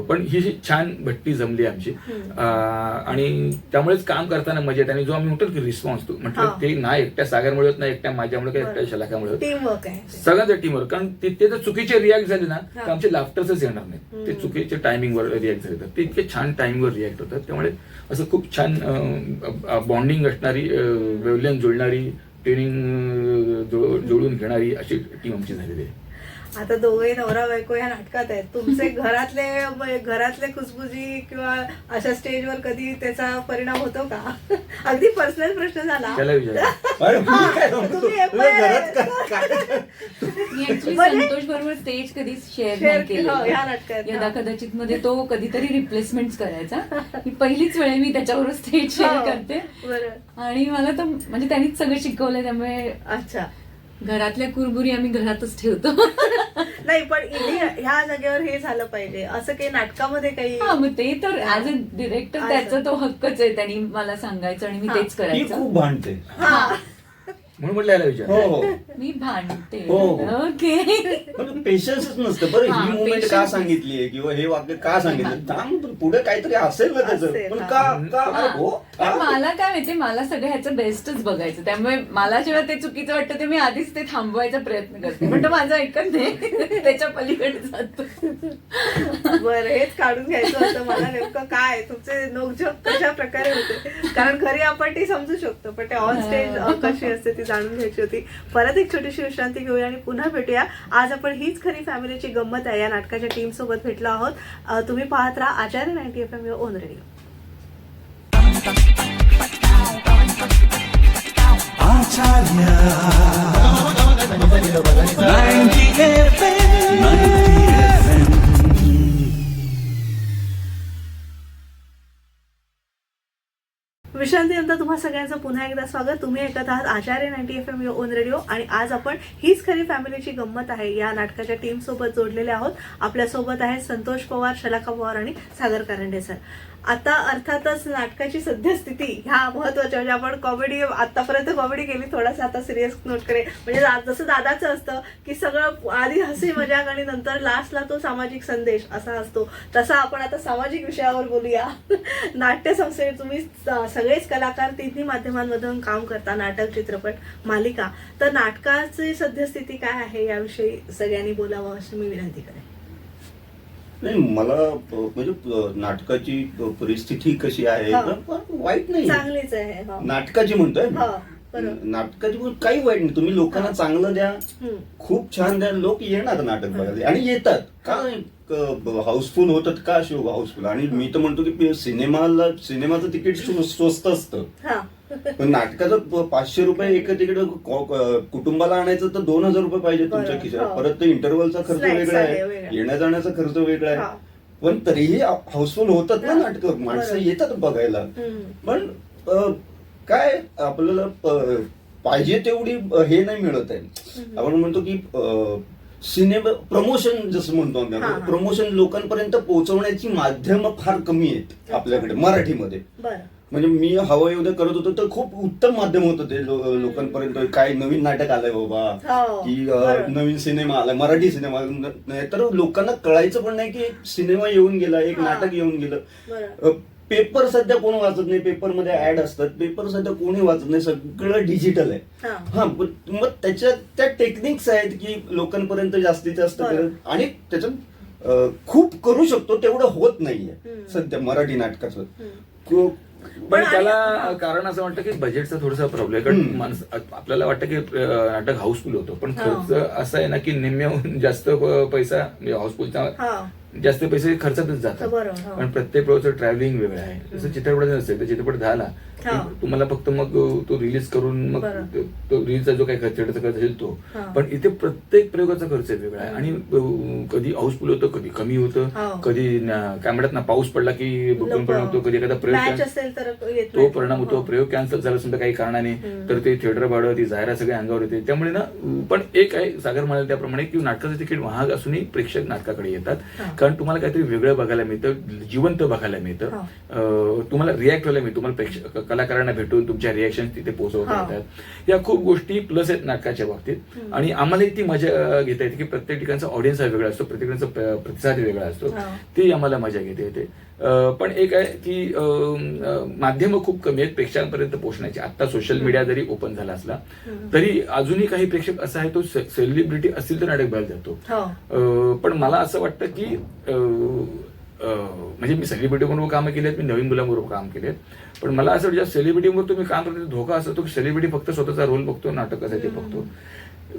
पण ही छान भट्टी जमली आमची, आणि त्यामुळेच काम करताना मजा येते. आणि जो आम्ही म्हणतो की रिस्पॉन्स, म्हटलं ते ना एकट्या सागरमुळे होत, ना एकट्या माझ्यामुळे, काय एकट्या शलाकामुळे होत, सगळ्यांचं टीमवर्क. कारण ते जर चुकीचे रिॲक्ट झाले ना तर आमचे लाफ्टर्सच येणार नाही, ते चुकीच्या टायमिंगवर रिॲक्ट झाले तर ते इतके छान टाइमवर रिॲक्ट होतात. त्यामुळे असं खूप छान बॉन्डिंग असणारी, वेवलेंथ जुळणारी, ट्रेनिंग जुळून घेणारी अशी टीम आमची झालेली आहे. आता दोघे नवरा बायको या नाटकात आहेत, तुमचे घरातले कुसबुजी किंवा अशा स्टेजवर कधी त्याचा परिणाम होतो का? अगदी पर्सनल प्रश्न झाला. त्याला विचारा. मी ऍक्च्युली संतोष बरोबर स्टेज कधीच शेअर नाही केलं या नाटकात. यदा कदाचित मध्ये तो कधीतरी रिप्लेसमेंट करायचा. ही पहिलीच वेळ मी त्याच्याबरोबर स्टेज शेअर करते, आणि मला तर म्हणजे त्यांनीच सगळं शिकवलंय. त्यामुळे अच्छा, घरातल्या कुरबुरी आम्ही घरातच ठेवतो. नाही पण इथे ह्या जागेवर हे झालं पाहिजे असं काही नाटकामध्ये काही. हा मग ते तर ऍज अ डिरेक्टर त्याचा तो हक्कच आहे, त्यांनी मला सांगायचं आणि मी तेच ही करायचं. खूप भांडते. हा म्हणून म्हटलं याला विचार. हो हो मी भांडते. हो. ओके. पेशन्सच नसतं बरं. हा, ही मुवमेंट का patience. सांगितलीये किंवा हे वाक्य का सांगितलं, थांब पुढे काहीतरी असेल ना त्याचं, असेल, पण हा. का अरे हो पण का? मला काय माहिती, मला सगळं ह्याचं बेस्टच बघायचं, त्यामुळे मला जेव्हा ते चुकीचं वाटतं ते मी आधीच ते थांबवायचा प्रयत्न करते, पण तो माझं ऐकत नाही, त्याच्या पलीकडे जातो. बरं हेच काढून घ्यायचं होतं मला नेमकं काय तुमचे नोकझोक कशा प्रकारे होते, कारण घरी आपण ती समजू शकतो पण ते ऑन स्टेज कशी असते ती जाणून घ्यायची होती. परत एक छोटीशी विश्रांती घेऊया आणि पुन्हा भेटूया. आज आपण हीच खरी फॅमिलीची गंमत आहे या नाटकाच्या टीम सोबत भेटलो आहोत. तुम्ही पाहत राहा आचार्य 90 FM युअर ओन रेडिओ. विश्रांतीनंतर तुम्हा सगळ्यांचं पुन्हा एकदा स्वागत. तुम्ही ऐकत आहात आचार्य 90 FM युअर ओन रेडिओ आणि आज आपण हीच खरी फॅमिलीची गंमत आहे या नाटकाच्या टीम सोबत जोडलेले आहोत. आपल्यासोबत आहेत संतोष पवार, शलाका पवार आणि सागर कारंडे सर. आता अर्थातच नाटकाची सद्यस्थिती ह्या महत्वाच्या, म्हणजे आपण कॉमेडी आतापर्यंत कॉमेडी केली, थोडासा आता सिरियस नोटकडे, म्हणजे जसं दादाचं असतं की सगळं आधी हसी मजाक आणि नंतर लास्टला तो सामाजिक संदेश असा असतो, तसा आपण आता सामाजिक विषयावर बोलूया. नाट्य संस्थेत तुम्ही सगळेच कलाकार तिन्ही माध्यमांमधून काम करता, नाटक, चित्रपट, मालिका. तर नाटकाची सद्यस्थिती काय आहे याविषयी सगळ्यांनी बोलावं अशी मी विनंती करेन. नाही मला म्हणजे नाटकाची परिस्थिती कशी आहे पण वाईट नाही, चांगलीच आहे. हो. नाटकाची म्हणतोय हो, बरोबर. नाटकाची पण काही वाईट नाही. तुम्ही लोकांना चांगलं द्या, खूप छान द्या, लोक येणार नाटक बघायला आणि येतात. का हाऊसफुल होतात का शो हाऊसफुल. आणि मी तर म्हणतो की सिनेमाचं तिकीट स्वस्त असतं, पण नाटकाचं 500 रुपये एक तिकीट कुटुंबाला आणायचं तर 2000 रुपये पाहिजे तुमच्या खिशात. परत ते इंटरव्हलचा खर्च वेगळा आहे, येण्या जाण्याचा खर्च वेगळा आहे, पण तरीही हाऊसफुल होतात ना नाटकं, माणसं येतात बघायला. पण काय आपल्याला पाहिजे तेवढी हे नाही मिळत आहे. आपण म्हणतो की सिनेमा प्रमोशन जसं म्हणतो आम्ही, प्रमोशन लोकांपर्यंत पोहोचवण्याची माध्यम फार कमी आहेत आपल्याकडे मराठीमध्ये. म्हणजे मी हवं एवढं करत होतो तर खूप उत्तम माध्यम होतं ते लोकांपर्यंत. काय नवीन नाटक आलंय बाबा की नवीन सिनेमा आलाय, मराठी सिनेमा, तर लोकांना कळायचं पण नाही की सिनेमा येऊन गेला, एक नाटक येऊन गेलं. पेपर सध्या कोण वाचत नाही, पेपरमध्ये ऍड असतात, पेपर सध्या कोणी वाचत नाही, सगळं डिजिटल आहे. हा मग त्याच्यात त्या टेक्निक्स आहेत की लोकांपर्यंत जास्तीत जास्त आणि त्याच्यात खूप करू शकतो तेवढं होत नाहीये सध्या मराठी नाटकाचं. पण त्याला कारण असं वाटतं की बजेटचा थोडासा प्रॉब्लेम आहे. कारण माणसं आपल्याला वाटतं की नाटक हाऊसफुल होतं, पण खर्च असा आहे ना की निम्म्याहून जास्त पैसा म्हणजे हाऊसफुलचा जास्त पैसे खर्चातच जातात. पण प्रत्येक प्रकारचं ट्रॅव्हलिंग वेगळं आहे. जसं चित्रपटाचं नसेल तर चित्रपट झाला तुम्हाला फक्त मग तो रिलीज करून मग तो रिलीजचा जो काही खर्च असेल तो, पण इथे प्रत्येक प्रयोगाचा खर्च वेगळा आहे. आणि कधी हाऊसफुल होतं, कधी कमी होतं, कधी काय म्हणतात ना पाऊस पडला की बुकिंग पण होतो, कधी एखादा प्रयोग तो परिणाम होतो, प्रयोग कॅन्सल झाला समजा काही कारणाने तर ते थिएटर भाडं, ती जाहिरात सगळे अंगावर येते. त्यामुळे ना पण एक आहे सागर म्हणाले त्याप्रमाणे की नाटकाचं तिकीट महाग असूनही प्रेक्षक नाटकाकडे येतात, कारण तुम्हाला काहीतरी वेगळं बघायला मिळतं, जिवंत बघायला मिळतं, तुम्हाला रिॲक्ट व्हायला मिळतं, तुम्हाला प्रेक्षक कलाकारांना भेटून तुमच्या रिॲक्शन तिथे पोहोचवता येतात. या खूप गोष्टी प्लस आहेत नाटकाच्या बाबतीत. आणि आम्हालाही ती मजा घेता येते की प्रत्येक ठिकाणचा ऑडियन्स हा वेगळा असतो, प्रत्येकाचा प्रतिसाद वेगळा असतो, ती आम्हाला मजा घेता येते. पण एक आहे की माध्यम खूप कमी आहेत प्रेक्षकांपर्यंत पोहोचण्याची. आता सोशल मीडिया जरी ओपन झाला असला तरी अजूनही काही प्रेक्षक असा आहे तो सेलिब्रिटी असतील तर नाटक बघायला जातो. पण मला असं वाटतं की म्हणजे मी सेलिब्रिटी बरोबर कामं केली आहेत, मी नवीन मुलांबरोबर काम केलेत, पण मला असं वाटतं सेलिब्रिटीवर तुम्ही काम करता धोका असतो की सेलिब्रिटी फक्त स्वतःचा रोल बघतो, नाटक कसं ते बघतो,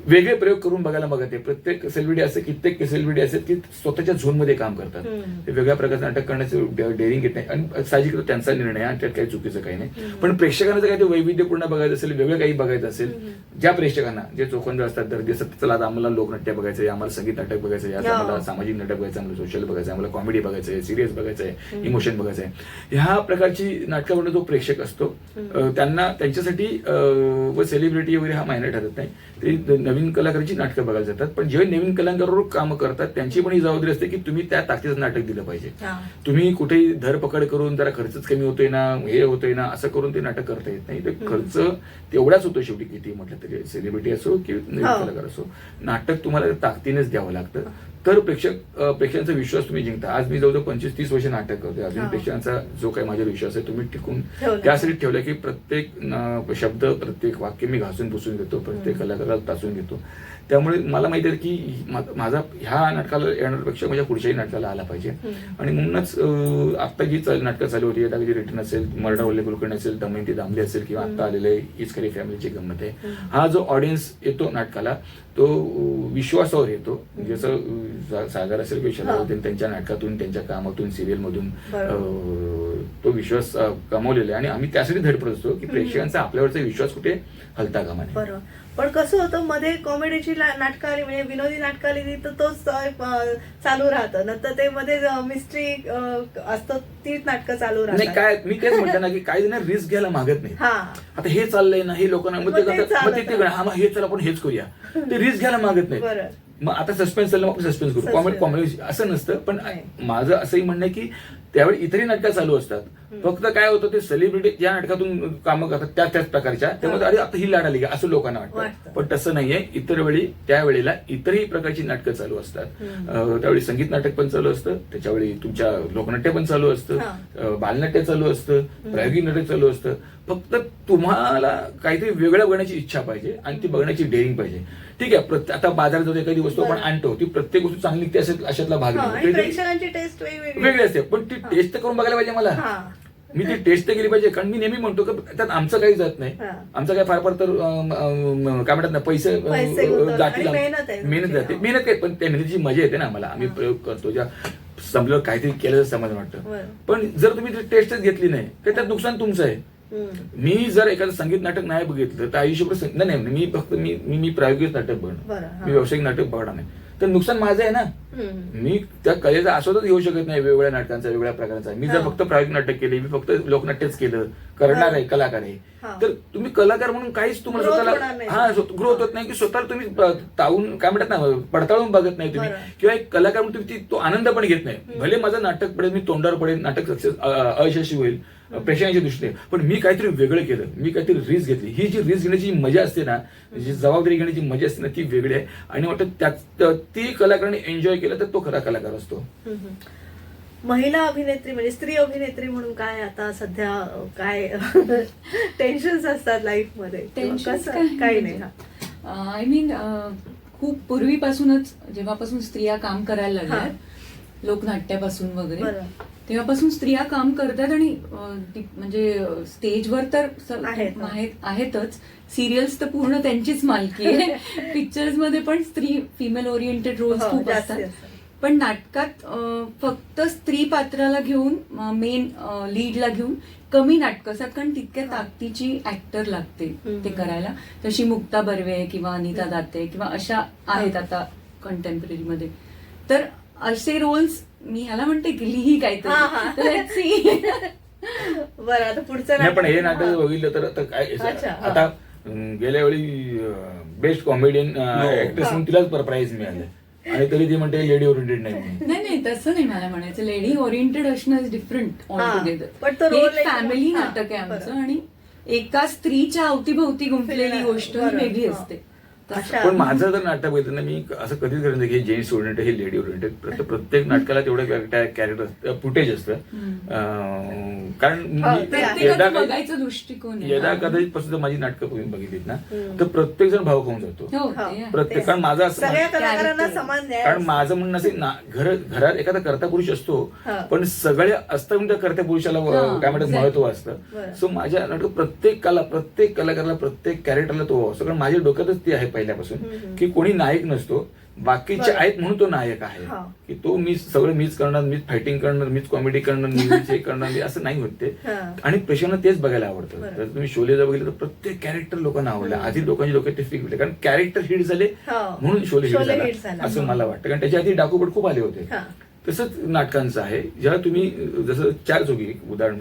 वेगळे प्रयोग करून बघायला बघते. प्रत्येक सेलिब्रिटी असे कित्येक सेलिब्रिटी असतात की स्वतःच्या झोनमध्ये काम करतात, ते वेगळ्या प्रकारचं नाटक करण्याचं डेअरिंग घेत नाही. आणि साहजिक त्यांचा निर्णय आणि त्यात काही चुकीचं काही नाही. पण प्रेक्षकांना जर काही ते वैविध्यपूर्ण बघायचं असेल, वेगळं काही बघायचं असेल, ज्या प्रेक्षकांना जे चोखंदर असतात तर ते चला आता आम्हाला लोकनाट्य बघायचं आहे, आम्हाला संगीत नाटक बघायचं आहे, आम्हाला सामाजिक नाटक बघायचं आहे, आम्हाला सोशल बघायचं आहे, आम्हाला कॉमेडी बघायचं आहे, सिरियस बघायचं आहे, इमोशन बघायचं आहे, ह्या प्रकारची नाटकामध्ये जो प्रेक्षक असतो त्यांना त्यांच्यासाठी व सेलिब्रिटी वगैरे हा मायनर ठरत नाही. ते नवीन कलाकारांची नाटकं बघायला जातात, पण जेव्हा नवीन कलाकारांबरोबर कामं करतात त्यांची पण ही जबाबदारी असते की तुम्ही त्या ताकदीचं नाटक दिलं पाहिजे. तुम्ही कुठेही धरपकड करून जरा खर्चच कमी होतोय ना, हे होतोय ना, असं करून ते नाटक करता येत नाही. ते खर्च तेवढाच होतो शेवटी, किती म्हटलं तरी, सेलिब्रिटी असो की नवीन कलाकार असो, नाटक तुम्हाला ताकदीनेच द्यावं लागतं. तर प्रेक्षकांचा विश्वास तुम्ही जिंकता. आज मी जवळजवळ 25-30 वर्ष नाटक करतोय, अजून प्रेक्षकांचा जो काही माझ्यावर विश्वास आहे तुम्ही टिकून त्यासाठी ठेवला की प्रत्येक शब्द, प्रत्येक वाक्य मी घासून पुसून घेतो, प्रत्येक कलाकाराला तासून घेतो. त्यामुळे मला माहिती आहे की माझा ह्या नाटकाला येण्यापेक्षा माझ्या पुढच्याही नाटकाला आला पाहिजे. आणि म्हणूनच आता जी नाटकं चालू होती, आता जी रिटर्न असेल, मर्डर वल्ले कुलकर्णी असेल, दमयंती दामले असेल, किंवा आता आलेले हीच खरी फॅमिलीची गंमत आहे, हा जो ऑडियन्स येतो नाटकाला तो विश्वासावर येतो. जसं सागर असेल किंवा शरद त्यांच्या नाटकातून, त्यांच्या कामातून, सिरियलमधून तो विश्वास कमावलेला आहे. आणि आम्ही त्यासाठी धडपडत असतो की प्रेक्षकांचा आपल्यावरचा विश्वास कुठे हलता कामा नये. बरोबर. पण कसं होतं, मध्ये कॉमेडीची नाटकं आली, म्हणजे विनोदी नाटकं आली तर तोच चालू राहतं, नंतर ते मध्ये मिस्ट्री असतं तीच नाटकं चालू राहतात. नाही, काय मी तेच म्हणतो ना की काही जण रिस्क घ्यायला मागत नाही. आता हे चाललंय ना, हे लोकांना हे चला आपण हेच करूया, ते रिस्क घ्यायला मागत नाही. मग आता सस्पेन्स चाललं, आपण सस्पेन्स करू, कॉमेडी असं नसतं. पण माझं असंही म्हणणं आहे की त्यावेळी इतरही नाटकं चालू असतात, फक्त काय होतं ते सेलिब्रिटी ज्या नाटकातून कामं करतात त्याच प्रकारच्या, त्यामुळे अरे आता ही लाड आली का असं लोकांना वाटतं. पण तसं नाहीये. इतर वेळी त्यावेळेला इतरही प्रकारची नाटकं चालू असतात. त्यावेळी संगीत नाटक पण चालू असतं, त्याच्यावेळी तुमच्या लोकनाट्य पण चालू असतं, बालनाट्य चालू असतं, प्रायोगिक नाटक चालू असतं. फक्त तुम्हाला काहीतरी वेगळं बघण्याची इच्छा पाहिजे आणि ती बघण्याची डेअरिंग पाहिजे. ठीक आहे, आता बाजारात जाऊन एखादी वस्तू आपण आणतो, ती प्रत्येक वस्तू चांगली निघते अशातला भाग नाही, वेगळी असते. पण ती टेस्ट करून बघायला पाहिजे मला, मी ती टेस्ट केली पाहिजे. कारण मी नेहमी म्हणतो की त्यात आमचं काही जात नाही, आमचं काय फार फार तर काय म्हणतात ना, पैसे जातील, मेहनत जाते, मेहनत काय, पण त्या मेहनतीची मजा येते ना आम्हाला. आम्ही प्रयोग करतो, ज्या संपल्यावर काहीतरी केलं समाधान वाटतं. पण जर तुम्ही ती टेस्टच घेतली नाही तर त्यात नुकसान तुमचं आहे. मी जर एखादं संगीत नाटक नाही बघितलं तर आयुष्यभर नाही, मी फक्त मी प्रायोगिक नाटक बघणार, मी व्यावसायिक नाटक बघणार नाही, तर नुकसान माझं आहे ना. मी त्या कलेचा आस्वादच घेऊ शकत नाही, वेगवेगळ्या नाटकांचा, वेगवेगळ्या प्रकारचा. मी जर फक्त प्रायोगिक नाटक केले, मी फक्त लोकनाट्यच केलं, करणार आहे, कलाकार आहे, तर तुम्ही कलाकार म्हणून काहीच तुम्हाला स्वतःला ग्रोथ होत नाही, की स्वतःला तुम्ही तावून काय म्हणतात ना, पडताळून बघत नाही तुम्ही, किंवा एक कलाकार म्हणून तुम्ही तो आनंद पण घेत नाही. भले माझं नाटक पडेल, मी तोंडावर पडेल, नाटक सक्सेस अयशस्वी होईल प्रेक्षकांच्या दृष्टीने, पण मी काहीतरी वेगळं केलं, मी काहीतरी रिस्क घेतली. ही जी रिस्क घेण्याची मजा असते ना, जी जबाबदारी घेण्याची मजा असते ना, ती वेगळी आहे. आणि वाटतं ती कलाकाराने एन्जॉय केलं तर तो खरा कलाकार असतो. महिला अभिनेत्री म्हणजे स्त्री अभिनेत्री म्हणून काय आता सध्या काय टेन्शन्स असतात लाईफ मध्ये? काही नाही. आय मीन खूप पूर्वीपासूनच, जेव्हापासून स्त्रिया काम करायला लागल्या, लोकनाट्यापासून वगैरे, तेव्हापासून स्त्रिया काम करतात. आणि म्हणजे स्टेजवर तर आहेतच, सिरियल्स तर पूर्ण त्यांचीच मालकी आहे, पिक्चर्स मध्ये पण स्त्री फिमेल ओरिएंटेड रोल्स खूप असतात. पण नाटकात फक्त स्त्री पात्राला घेऊन, मेन लीडला घेऊन कमी नाटकं असतात, कारण तितक्या ताकदीची ऍक्टर लागते ते करायला. तशी मुक्ता बर्वे किंवा अनिता दाते किंवा अशा आहेत आता कंटेम्पररी मध्ये. तर असे रोल्स मी ह्याला म्हणते की लिही काहीतरी. बरं, आता पुढचं नाही, पण हे नाटक बघितलं तर काय, आता गेल्या वेळी बेस्ट कॉमेडियन ऍक्ट्रेस म्हणून तिलाच प्राइज मिळालं, आणि तरी ती म्हणते लेडी ओरिएंटेड नाही. नाही, तसं नाही मला म्हणायचं. लेडी ओरिएंटेड असणं इज डिफरंट ऑलटुगेदर. फॅमिली नाटक आहे आमचं, आणि एका स्त्रीच्या अवतीभोवती गुंफलेली गोष्ट ही वेगळी असते. पण माझं जर नाटक बघितलं ना, मी असं कधीच करत नाही की जेंट्स ओरिएंटेड हे लेडी ओरिएंटेड. प्रत्येक नाटकाला तेवढं कॅरेक्टर फुटेज असतं. कारण यदा कदाचित पासून माझी नाटकं तुम्ही बघितलीत ना, तर प्रत्येक जण भाव खाऊन जातो. प्रत्येक, कारण माझं असं, कारण माझं म्हणणं असेल ना, घरात एखादा कर्ता पुरुष असतो, पण सगळे असतं म्हणजे कर्त्या पुरुषाला काय म्हणतात महत्व असतं. सो माझ्या नाटक प्रत्येक कलाकाराला, प्रत्येक कॅरेक्टरला तो सगळं माझ्या डोक्यातच ते आहे पहिल्यापासून, की कोणी नायक नसतो, बाकीचे आहेत म्हणून तो नायक आहे, की तो मीच करणार, मीच फायटिंग करणार, मीच कॉमेडी करणार, मीच हे करणार, असं नाही होत ते. आणि प्रेक्षकांना तेच बघायला आवडतं. जर तुम्ही शोले जर बघितलं तर प्रत्येक कॅरेक्टर लोकांना आवडलं. आधी लोकांच्या डोक्यात ते फिक, कारण कॅरेक्टर हिट झाले म्हणून शोले हिट झाला असं मला वाटतं. कारण त्याच्या आधी डाकूपट खूप आले होते, तसंच नाटकांचं आहे. जेव्हा तुम्ही जसं 4 चौघी उदाहरण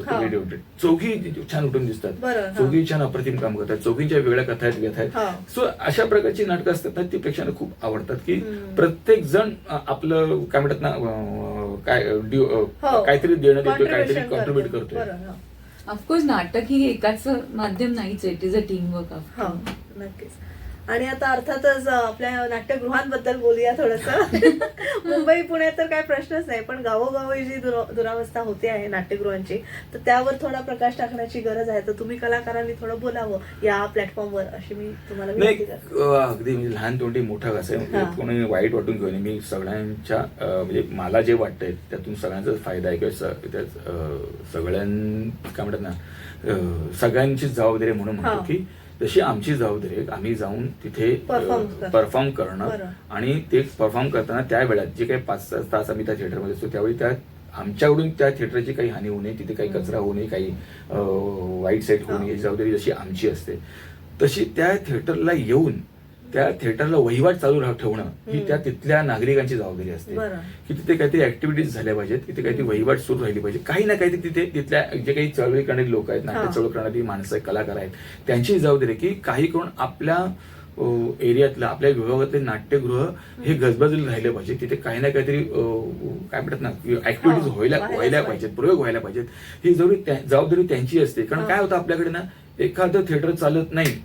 चौघी छान उठून दिसतात, चौघी छान अप्रतिम काम करतात, चौघींच्या वेगळ्या कथा आहेत, व्यथा आहेत. सो अशा प्रकारची नाटकं असतात ना, ती प्रेक्षकांना खूप आवडतात, की प्रत्येक जण आपलं काय म्हणतात ना, काहीतरी देणं देतोय, काहीतरी कॉन्ट्रीब्युट करतोय. ऑफकोर्स नाटक ही एकाच माध्यम नाहीच, it is a team work. नक्कीच. आणि आता अर्थातच आपल्या नाट्यगृहांबद्दल बोलूया थोडंसं. मुंबई पुण्यात तर काय प्रश्नच नाही, पण गावोगावी जी दुरावस्था होते आहे नाट्यगृहांची, तर त्यावर थोडा प्रकाश टाकण्याची गरज आहे. तर तुम्ही कलाकारांनी थोडं बोलावं या प्लॅटफॉर्मवर, अशी मी तुम्हाला विनंती करते. अगदी म्हणजे लहान तोंडी मोठा कसं आहे, कोणी वाईट वाटून घेऊन मी सगळ्यांच्या म्हणजे मला जे वाटतंय त्यातून सगळ्यांचाच फायदा आहे, किंवा काय म्हणतात ना, सगळ्यांची जबाबदारी म्हणून म्हणतो की तशी आमची जबाबदारी आहे. आम्ही जाऊन तिथे परफॉर्म करणं, आणि ते परफॉर्म करताना त्या वेळात जे काही 5 तास आम्ही त्या थिएटरमध्ये असतो, त्यावेळी त्या आमच्याकडून त्या थिएटरची काही हानी होऊ नये, तिथे काही कचरा होऊ नये, काही वाईट साईड होऊ नये, याची जबाबदारी जशी आमची असते, तशी त्या थिएटरला येऊन त्या थिएटरला वहिवाट चालू ठेवणं ही त्या तिथल्या नागरिकांची जबाबदारी असते. की तिथे काहीतरी ऍक्टिव्हिटीज झाल्या पाहिजेत, तिथे काहीतरी वहिवाट सुरू राहिली पाहिजे, काही ना काहीतरी तिथे तिथल्या जे काही चळवळी करणारी लोक आहेत, नाट्य चळवळ करणारी माणसं आहेत, कलाकार आहेत, त्यांची जबाबदारी आहे की काही करून आपल्या एरियातलं, आपल्या विभागातले नाट्यगृह हे गजबजलेलं राहिलं पाहिजे, तिथे काही ना काहीतरी काय म्हणतात ना, ऍक्टिव्हिटीज व्हायला पाहिजेत, प्रयोग व्हायला पाहिजेत. ही जबाबदारी त्यांची असते. कारण काय होतं आपल्याकडे ना, एखादं थिएटर चालत नाही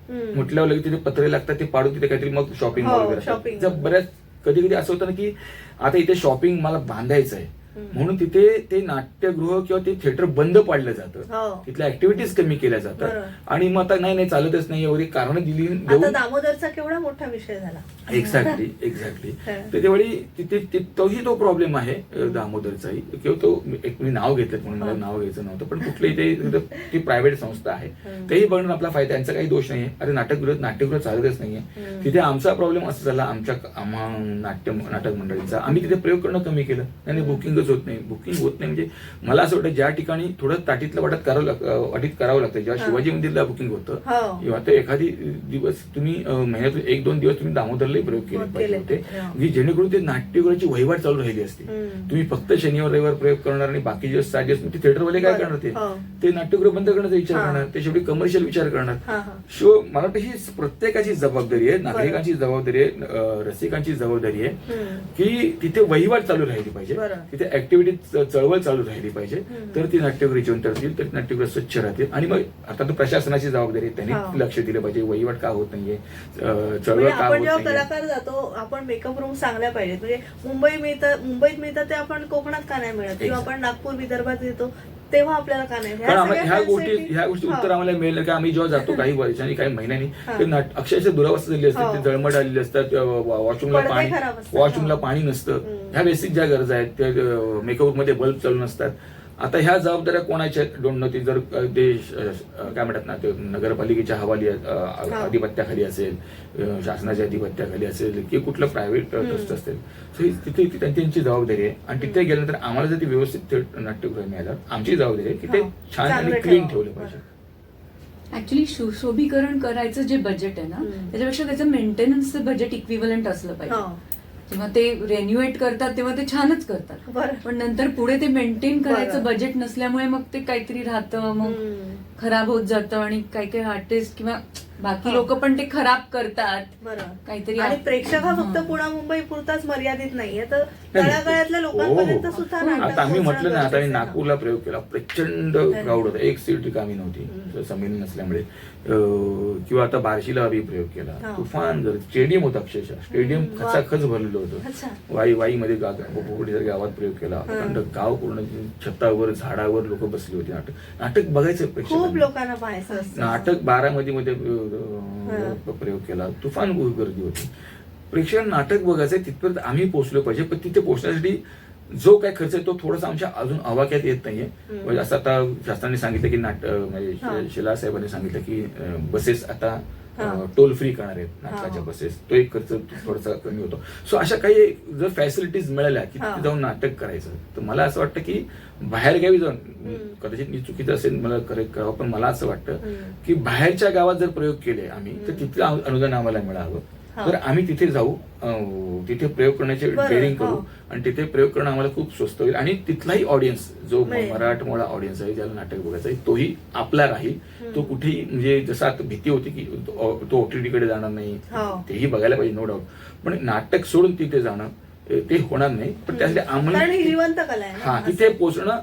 म्हटल्यावर लगेच तिथे पत्रे लागतात, ते पाडून तिथे काहीतरी मग शॉपिंग वगैरे. बऱ्याच कधी असं होतं ना की आता इथे शॉपिंग मला बांधायचं आहे, म्हणून तिथे ते नाट्यगृह किंवा ते थिएटर बंद पाडलं जातं, तिथल्या ऍक्टिव्हिटीज कमी केल्या जातात, आणि मग आता नाही चालतच नाही एवढी कारण दिली. दामोदरचा केवढा मोठा विषय झाला. एक्झॅक्टली. त्यावेळी तिथे तोही तो प्रॉब्लेम आहे दामोदरचाही, किंवा तो मी नाव घेतलं म्हणून मला नाव घ्यायचं नव्हतं, पण कुठलंही ती प्रायव्हेट संस्था आहे, तेही बघणं आपला फायदा, त्यांचा काही दोष नाहीये. अरे नाट्यगृह चालतच नाहीये, तिथे आमचा प्रॉब्लेम असा झाला नाटक मंडळींचा, आम्ही तिथे प्रयोग करणं कमी केलं, आणि बुकिंग होत नाही म्हणजे मला असं वाटतं ज्या ठिकाणी थोडं ताटीतलं वाटत करावं लागतं, जेव्हा शिवाजी मंदिरला बुकिंग होतं, किंवा ते एखादी दिवस तुम्ही महिन्यातून 1-2 दिवस तुम्ही दामोदरलाही प्रयोग केले पाहिजे होते, की जेणेकरून ते नाट्यगृहाची वहिवाट चालू राहिली असती. तुम्ही फक्त शनिवार रविवार प्रयोग करणार आणि बाकी दिवस 7 दिवस ते थिएटरवाले काय करणार, ते नाट्यगृह बंद करण्याचा विचार करणार, ते शेवटी कमर्शियल विचार करणार. सो मला वाटतं ही प्रत्येकाची जबाबदारी आहे, नागरिकांची जबाबदारी आहे, रसिकांची जबाबदारी आहे, की तिथे वहिवाट चालू राहिली पाहिजे, तिथे ऍक्टिव्हिटी चळवळ चालू राहिली पाहिजे, तर ती नाट्यगृह जिवंत राहतील, तर नाट्यगृह स्वच्छ राहतील. आणि मग आता तो प्रशासनाची जबाबदारी आहे, त्यांनी लक्ष दिलं पाहिजे, वहिवाट का होत नाहीये, चळवळ का होत नाहीये. कलाकार जातो, आपण मेकअप रूम चांगल्या पाहिजेत, म्हणजे मुंबईत मिळतात ते आपण कोकणात का नाही मिळत, किंवा आपण नागपूर विदर्भात येतो तेव्हा आपल्याला का नाही. ह्या गोष्टी उत्तर आम्हाला मिळेल, की आम्ही जेव्हा जातो काही वर्षांनी काही महिन्यांनी, ते अक्षरशः दुरावस्था झाली असते, ते जळमट आलेली असतात, वॉशरूमला पाणी नसतं, ह्या बेसिक ज्या गरजा आहेत, त्या मेकअप मध्ये बल्ब चालू नसतात. आता ह्या जबाबदाऱ्या कोणाच्या आहेत डोंट नो, ती जर देश काय म्हणतात ना, ते नगरपालिकेच्या हवाली अधिपत्याखाली असेल, शासनाच्या अधिपत्याखाली असेल, की कुठलं प्रायव्हेट ट्रस्ट असेल, तिथे त्यांची जबाबदारी आहे. आणि तिथे गेल्यानंतर आम्हाला जर ती व्यवस्थित नाट्यगृह मिळालं, आमची जबाबदारी आहे की ते छान आणि क्लीन ठेवलं पाहिजे. ऍक्च्युली सुशोभीकरण करायचं जे बजेट आहे ना, त्याच्यापेक्षा त्याचं मेंटेनन्सचं बजेट इक्विव्हलंट असलं पाहिजे. जेव्हा ते रेन्युएट करतात तेव्हा ते छानच करतात, पण नंतर पुढे ते मेंटेन करायचं बजेट नसल्यामुळे मग ते काहीतरी राहतं, मग खराब होत जातं, आणि काही आर्टिस्ट किंवा बाकी लोक पण ते खराब करतात काहीतरी. आणि प्रेक्षक हा फक्त पुणे मुंबई पुरताच मर्यादित नाहीये, तर तळागाळातल्या लोकांपर्यंत सुद्धा. आता आम्ही म्हटलं ना, आता आम्ही नागपूरला प्रयोग केला, प्रचंड क्राऊड होता, एक सीट रिकामी नव्हती संमेलन नसल्यामुळे, किंवा आता बार्शीला आम्ही प्रयोग केला, तुफान स्टेडियम होता, अक्षरशः स्टेडियम खचाखच भरलेलं होतं. वाईमध्ये गावात प्रयोग केला, गाव पूर्ण छतावर झाडावर लोक बसली होती, नाटक बघायचं खूप लोकांना पाहायचं. नाटक बारामतीमध्ये प्रयोग केला, तुफान गर्दी होती. प्रेक्षक नाटक बघायचंय तिथपर्यंत आम्ही पोहोचलो पाहिजे, पण तिथे पोहोचण्यासाठी जो काय खर्च आहे तो थोडासा आमच्या अजून आवाक्यात येत नाहीये. म्हणजे असं आता शासनाने सांगितलं की म्हणजे शिला साहेबांनी सांगितलं की बसेस आता टोल फ्री करणार आहेत नाटकाच्या बसेस, तो एक खर्च थोडासा कमी होतो. सो अशा काही जर फॅसिलिटीज मिळाल्या की तिथे जाऊन नाटक करायचं, तर मला असं वाटतं की बाहेर गावी जाऊन, कदाचित मी चुकीचं असेल मला करेक्ट करावं, पण मला असं वाटतं की बाहेरच्या गावात जर प्रयोग केले आम्ही, तर तिथलं अनुदान आम्हाला मिळावं. तर आम्ही तिथे जाऊ, तिथे प्रयोग करण्याचे डेअरिंग करू आणि तिथे प्रयोग करणं आम्हाला खूप स्वस्त होईल आणि तिथलाही ऑडियन्स जो मराठमोळा ऑडियन्स आहे ज्याला नाटक बघायचं आहे तोही आपला राहील. तो कुठेही म्हणजे जसं आता भीती होती की तो OTT कडे जाणार नाही, तेही बघायला पाहिजे नो डाऊट, पण नाटक सोडून तिथे जाणं ते होणार नाही. पण त्यासाठी आम्हाला जिवंत कला आहे हा तिथे पोहोचणं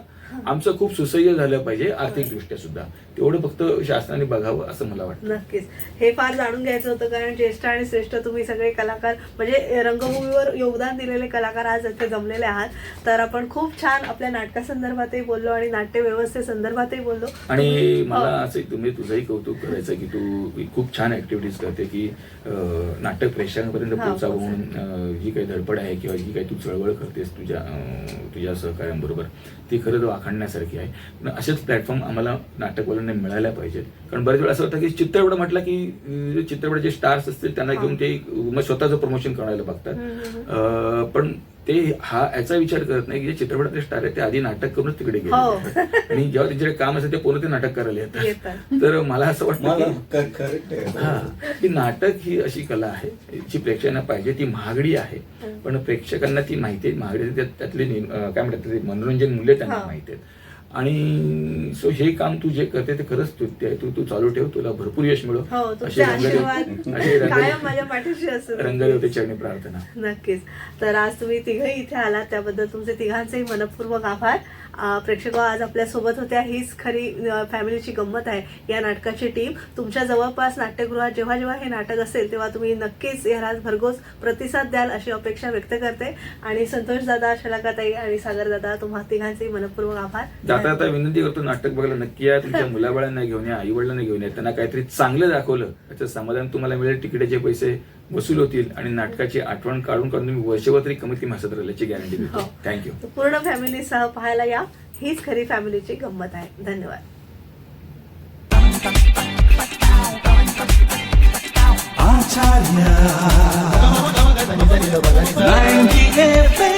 आमचं खूप सुसह्य झालं पाहिजे आर्थिकदृष्ट्या सुद्धा. तेवढं फक्त शासनाने बघावं असं मला वाटतं. नक्कीच हे फार जाणून घ्यायचं होतं, कारण ज्येष्ठ आणि श्रेष्ठ तुम्ही सगळे कलाकार म्हणजे रंगभूमीवर योगदान दिलेले कलाकार आज इथे जमलेले आहात. तर आपण खूप छान आपल्या नाटकासंदर्भातही बोललो आणि नाट्य व्यवस्थेसंदर्भातही बोललो. आणि मला असं तुम्ही तुझंही कौतुक करायचं की तू खूप छान ऍक्टिव्हिटीज करते की नाटक प्रेक्षकांपर्यंत पोहोचावं म्हणून जी काही धडपड आहे किंवा जी काही तू चळवळ करतेस तुझ्या सहकाऱ्यांबरोबर ती खरंच वाखाणण्यासारखी आहे. पण असेच प्लॅटफॉर्म आम्हाला नाटकवाल्यांना मिळायला पाहिजेत. कारण बरेच वेळा असं होतं की चित्रपट म्हटलं की चित्रपटाचे स्टार्स असतील त्यांना घेऊन ते मग स्वतःचं प्रमोशन करायला बघतात. पण ते याचा विचार करत नाही की जे चित्रपटातले स्टार आहेत ते आधी नाटक करूनच तिकडे गेले आणि जेव्हा त्यांच्याकडे काम असेल ते पूर्ण ते नाटक करायला येतात. तर मला असं वाटतं की नाटक ही अशी कला आहे जी प्रेक्षकांना पाहिजे, ती महागडी आहे पण प्रेक्षकांना ती माहिती आहे महागडी, त्यातले काय म्हणतात मनोरंजन मूल्य त्यांना माहिती आहेत. आणि सो हे काम तू जे करते ते खरंच स्तुत्य आहे. तू चालू ठेव, तुला भरपूर यश मिळो अशी रंगदेवते चरणी प्रार्थना. नक्कीच. तर आज तुम्ही तिघही इथे आलात त्याबद्दल तुमचे तिघांचेही मनपूर्वक आभार. प्रेक्षक आज आपल्या सोबत होत्या. हीच खरी फॅमिलीची गंमत आहे या नाटकाची टीम. तुमच्या जवळपास नाट्यगृहात जेव्हा जेव्हा हे नाटक असेल तेव्हा तुम्ही नक्कीच याला भरघोस प्रतिसाद द्याल अशी अपेक्षा व्यक्त करते. आणि संतोष दादा, शलाकाताई आणि सागर दादा तुम्हा तिघांचेही मनपूर्वक आभार. जाता आता विनंती करतो नाटक बघायला नक्की या. तुमच्या मुलाबाळांना घेऊन या, आई वडिलांना घेऊन या. त्यांना काहीतरी चांगलं दाखवलं त्याचं समाधान तुम्हाला मिळेल. तिकिटाचे पैसे वसूल होतील आणि नाटकाची आठवण काढून तुम्ही वर्षभर तरी कमीत कमी हसत राहिल्याची गॅरंटी देतो. थँक्यू. पूर्ण फॅमिलीसह पाहायला या. हीच खरी फॅमिलीची गंमत आहे. धन्यवाद. आचार्य 90 FM